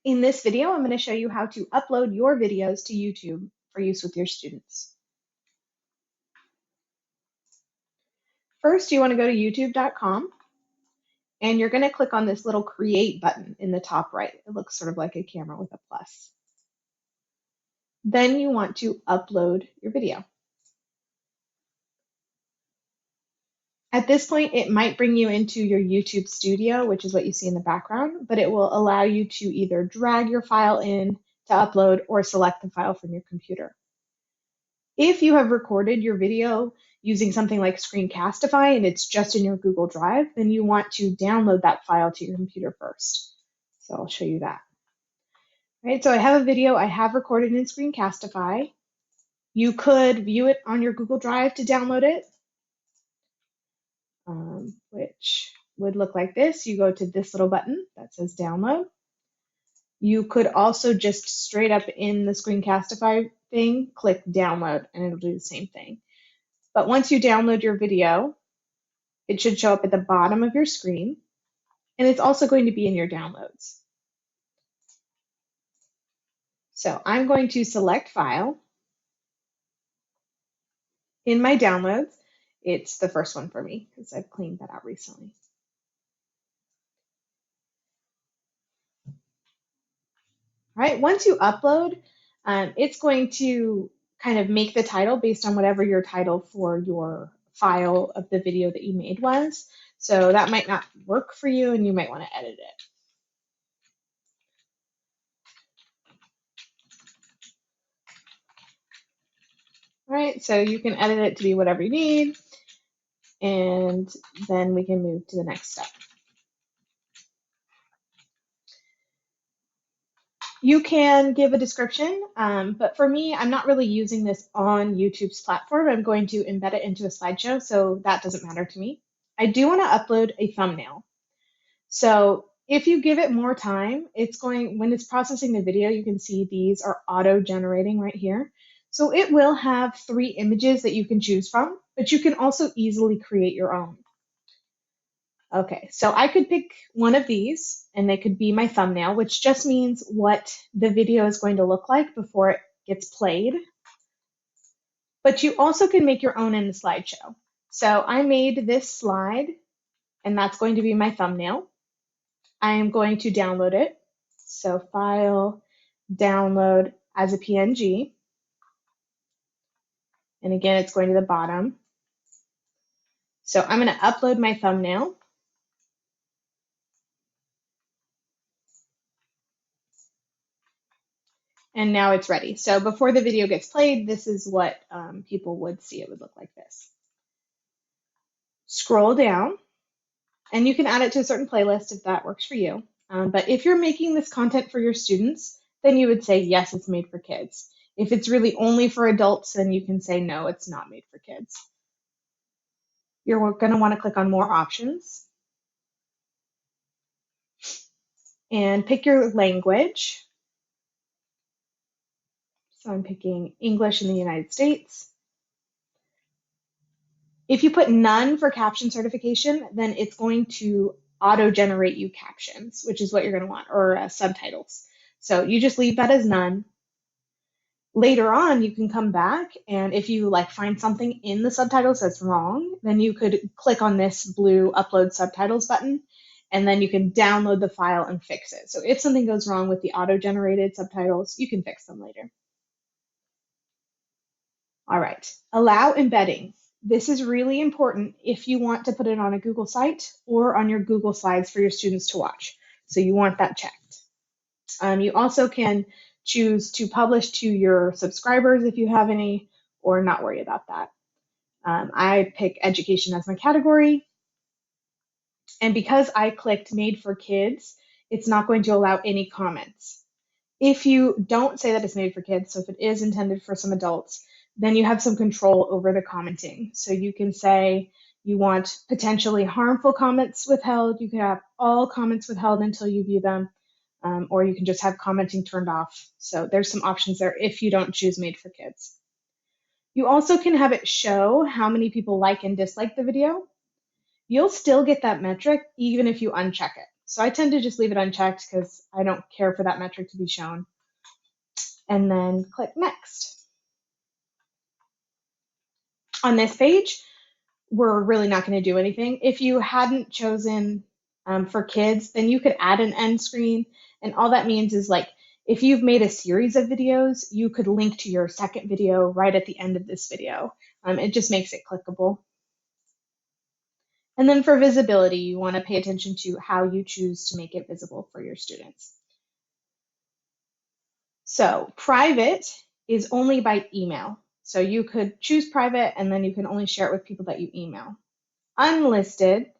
In this video, I'm going to show you how to upload your videos to YouTube for use with your students. First, you want to go to youtube.com and you're going to click on this little create button in the top right. It looks sort of like a camera with a plus. Then you want to upload your video. At this point, it might bring you into your YouTube studio, which is what you see in the background, but it will allow you to either drag your file in to upload or select the file from your computer. If you have recorded your video using something like Screencastify and it's just in your Google Drive, then you want to download that file to your computer first. So I'll show you that. All right, so I have a video I have recorded in Screencastify. You could view it on your Google Drive to download it, which would look like this. You go to this little button that says download. You could also just straight up in the Screencastify thing, click download and it'll do the same thing. But once you download your video, it should show up at the bottom of your screen, and it's also going to be in your downloads. So I'm going to select File. In my downloads, it's the first one for me because I've cleaned that out recently. All right, once you upload, it's going to kind of make the title based on whatever your title for your file of the video that you made was. So that might not work for you and you might want to edit it. All right, so you can edit it to be whatever you need, and then we can move to the next step. You can give a description, but for me, I'm not really using this on YouTube's platform. I'm going to embed it into a slideshow, so that doesn't matter to me. I do want to upload a thumbnail. So if you give it more time, when it's processing the video, you can see these are auto-generating right here. So it will have 3 images that you can choose from, but you can also easily create your own. Okay, so I could pick one of these and they could be my thumbnail, which just means what the video is going to look like before it gets played. But you also can make your own in the slideshow. So I made this slide and that's going to be my thumbnail. I am going to download it. So File, Download as a PNG. And again, it's going to the bottom. So I'm going to upload my thumbnail. And now it's ready. So before the video gets played, this is what people would see. It would look like this. Scroll down, and you can add it to a certain playlist if that works for you. But if you're making this content for your students, then you would say, yes, it's made for kids. If it's really only for adults, then you can say, no, it's not made for kids. You're going to want to click on More Options and pick your language. So I'm picking English in the United States. If you put none for caption certification, then it's going to auto-generate you captions, which is what you're going to want, or subtitles. So you just leave that as none. Later on, you can come back, and if you find something in the subtitles that's wrong, then you could click on this blue Upload Subtitles button, and then you can download the file and fix it. So if something goes wrong with the auto-generated subtitles, you can fix them later. All right, allow embedding. This is really important if you want to put it on a Google site or on your Google Slides for your students to watch. So you want that checked. You also can choose to publish to your subscribers if you have any, or not worry about that. I pick education as my category. And because I clicked made for kids, it's not going to allow any comments. If you don't say that it's made for kids, so if it is intended for some adults, then you have some control over the commenting. So you can say you want potentially harmful comments withheld. You can have all comments withheld until you view them, or you can just have commenting turned off. So there's some options there if you don't choose made for kids. You also can have it show how many people like and dislike the video. You'll still get that metric even if you uncheck it. So I tend to just leave it unchecked because I don't care for that metric to be shown. And then click next. On this page, we're really not going to do anything. If you hadn't chosen for kids, then you could add an end screen. And all that means is like, if you've made a series of videos, you could link to your second video right at the end of this video. It just makes it clickable. And then for visibility, you want to pay attention to how you choose to make it visible for your students. So private is only by email. So you could choose private and then you can only share it with people that you email. Unlisted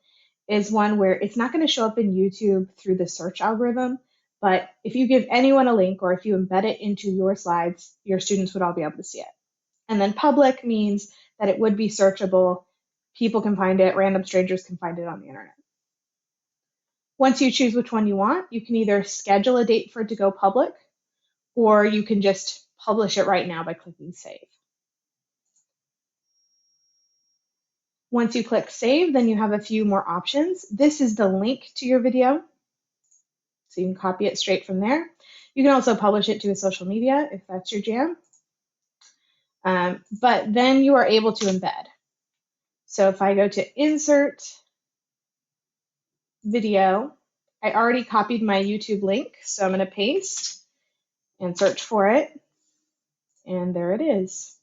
is one where it's not going to show up in YouTube through the search algorithm, but if you give anyone a link or if you embed it into your slides, your students would all be able to see it. And then public means that it would be searchable. People can find it, random strangers can find it on the internet. Once you choose which one you want, you can either schedule a date for it to go public, or you can just publish it right now by clicking save. Once you click save, then you have a few more options. This is the link to your video, so you can copy it straight from there. You can also publish it to a social media if that's your jam. But then you are able to embed. So if I go to insert video, I already copied my YouTube link, so I'm going to paste and search for it, and there it is.